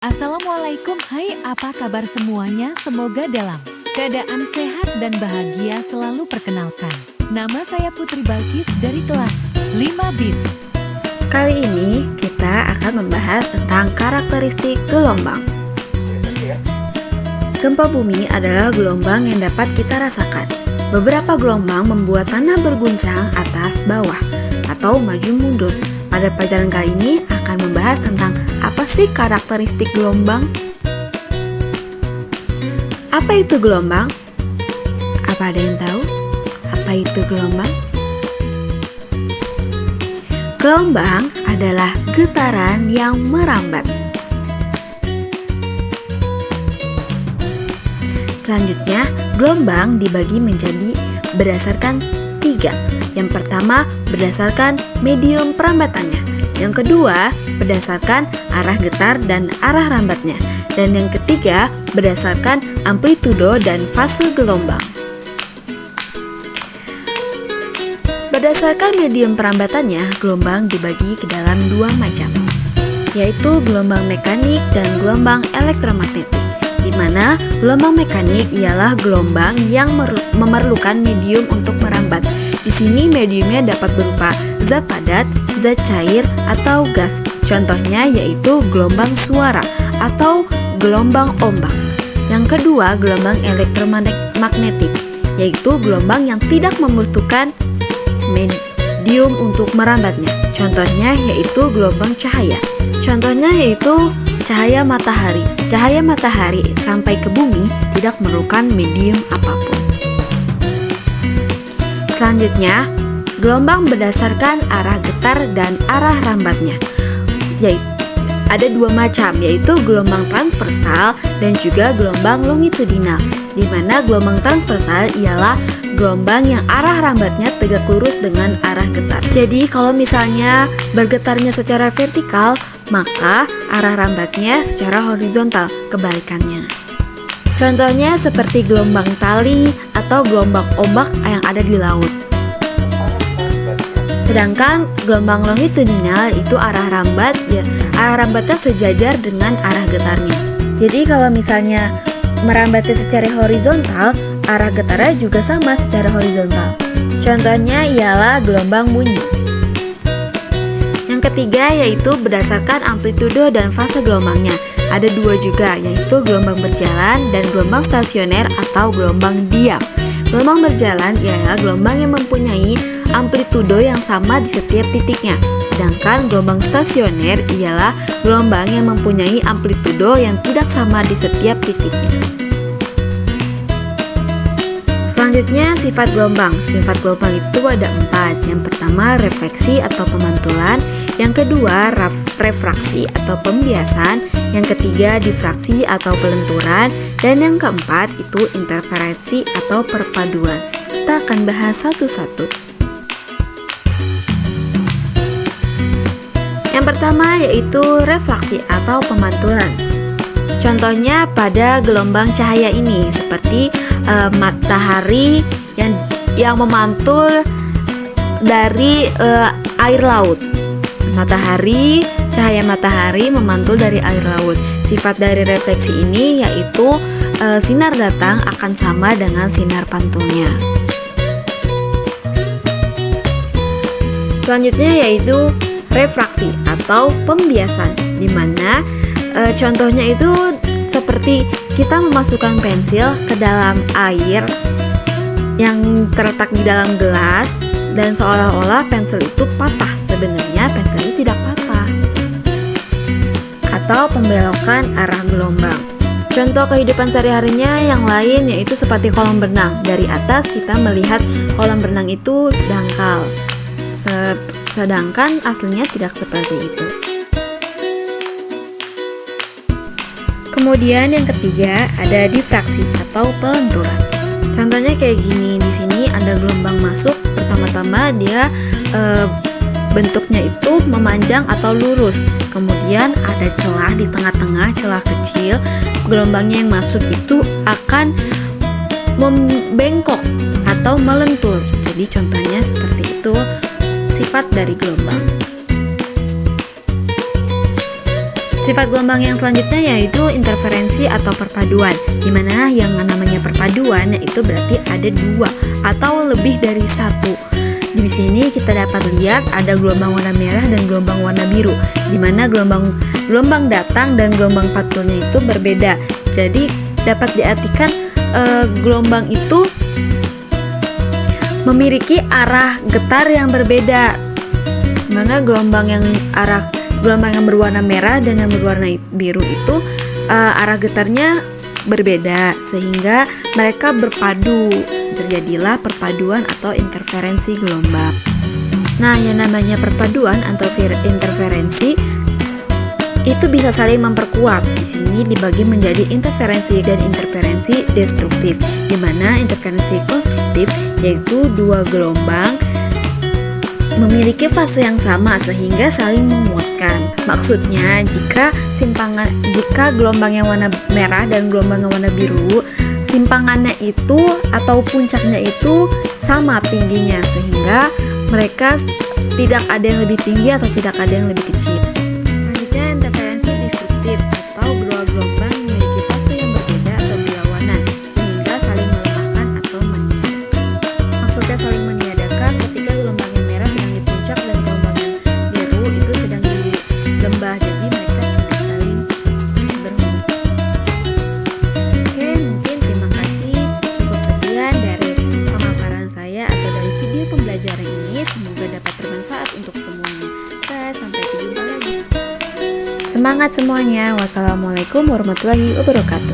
Assalamualaikum, hai apa kabar semuanya? Semoga dalam keadaan sehat dan bahagia selalu. Perkenalkan, nama saya Putri Balkis dari kelas 5 BIN. Kali ini kita akan membahas tentang karakteristik gelombang. Gempa bumi adalah gelombang yang dapat kita rasakan. Beberapa gelombang membuat tanah berguncang atas bawah atau maju mundur. Pada pelajaran kali ini akan membahas tentang apa sih karakteristik gelombang? Apa itu gelombang? Apa ada yang tahu? Apa itu gelombang? Gelombang adalah getaran yang merambat. Selanjutnya, gelombang dibagi menjadi berdasarkan 3. Yang pertama, berdasarkan medium perambatannya. Yang kedua, berdasarkan arah getar dan arah rambatnya. Dan yang ketiga, berdasarkan amplitudo dan fase gelombang. Berdasarkan medium perambatannya, gelombang dibagi ke dalam 2 macam, yaitu gelombang mekanik dan gelombang elektromagnetik. Di mana gelombang mekanik ialah gelombang yang memerlukan medium untuk merambat. Di sini mediumnya dapat berupa zat padat, zat cair, atau gas. Contohnya yaitu gelombang suara atau gelombang ombak. Yang kedua, gelombang elektromagnetik, yaitu gelombang yang tidak membutuhkan medium untuk merambatnya. Contohnya yaitu gelombang cahaya. Contohnya yaitu cahaya matahari. Cahaya matahari sampai ke bumi tidak memerlukan medium apapun. Selanjutnya, gelombang berdasarkan arah getar dan arah rambatnya. Ada 2 macam, yaitu gelombang transversal dan juga gelombang longitudinal. Di mana gelombang transversal ialah gelombang yang arah rambatnya tegak lurus dengan arah getar. Jadi kalau misalnya bergetarnya secara vertikal, maka arah rambatnya secara horizontal, kebalikannya. Contohnya seperti gelombang tali atau gelombang ombak yang ada di laut. Sedangkan gelombang longitudinal itu arah rambatnya sejajar dengan arah getarnya. Jadi kalau misalnya merambatnya secara horizontal, arah getarnya juga sama secara horizontal. Contohnya ialah gelombang bunyi. Yang ketiga yaitu berdasarkan amplitudo dan fase gelombangnya. Ada 2 juga, yaitu gelombang berjalan dan gelombang stasioner atau gelombang diam. Gelombang berjalan ialah gelombang yang mempunyai amplitudo yang sama di setiap titiknya. Sedangkan gelombang stasioner ialah gelombang yang mempunyai amplitudo yang tidak sama di setiap titiknya. Selanjutnya, sifat gelombang. Sifat gelombang itu ada 4. Yang pertama, refleksi atau pemantulan. Yang kedua, refraksi atau pembiasan. Yang ketiga, difraksi atau pelenturan. Dan yang keempat, itu interferensi atau perpaduan. Kita akan bahas satu-satu. Yang pertama yaitu refraksi atau pemantulan. Contohnya pada gelombang cahaya ini seperti matahari yang memantul dari air laut. Cahaya matahari memantul dari air laut. Sifat dari refleksi ini yaitu sinar datang akan sama dengan sinar pantulnya. Selanjutnya yaitu refraksi atau pembiasan, di mana contohnya itu seperti kita memasukkan pensil ke dalam air yang terletak di dalam gelas dan seolah-olah pensil itu patah. Sebenarnya pensil itu tidak patah. Atau pembelokan arah gelombang. Contoh kehidupan sehari-harinya yang lain yaitu seperti kolam renang. Dari atas kita melihat kolam renang itu dangkal, sedangkan aslinya tidak seperti itu. Kemudian yang ketiga ada difraksi atau pelenturan. Contohnya kayak gini, di sini ada gelombang masuk. Pertama-tama dia bentuknya itu memanjang atau lurus. Kemudian ada celah di tengah-tengah, celah kecil. Gelombangnya yang masuk itu akan membengkok atau melentur. Jadi contohnya seperti itu sifat dari gelombang. Sifat gelombang yang selanjutnya yaitu interferensi atau perpaduan, dimana yang namanya perpaduan yaitu berarti ada dua atau lebih dari satu. Di sini kita dapat lihat ada gelombang warna merah dan gelombang warna biru, dimana gelombang datang dan gelombang patulnya itu berbeda. Jadi dapat diartikan gelombang itu memiliki arah getar yang berbeda, mana gelombang yang berwarna merah dan yang berwarna biru itu arah getarnya berbeda, sehingga mereka berpadu, terjadilah perpaduan atau interferensi gelombang. Nah, yang namanya perpaduan atau interferensi itu bisa saling memperkuat. Di sini dibagi menjadi interferensi dan interferensi destruktif, di mana interferensi konstruktif yaitu dua gelombang memiliki fase yang sama sehingga saling menguatkan. Maksudnya jika gelombang yang warna merah dan gelombang yang warna biru, simpangannya itu atau puncaknya itu sama tingginya, sehingga mereka tidak ada yang lebih tinggi atau tidak ada yang lebih kecil. Selanjutnya interferensi destruktif atau dua gelombang memiliki fase yang berbeda atau berlawanan sehingga saling melemahkan atau meniadakan. Maksudnya saling meniadakan ketika gelombang yang merah sedang di puncak dan gelombang yang biru itu sedang di lembah, jadi mereka tidak saling berhubung. Oke, mungkin terima kasih, cukup sekian dari pemaparan saya atau dari video pembelajaran ini, semoga dapat bermanfaat untuk semuanya. Sampai jumpa lagi. Semangat semuanya. Wassalamualaikum warahmatullahi wabarakatuh.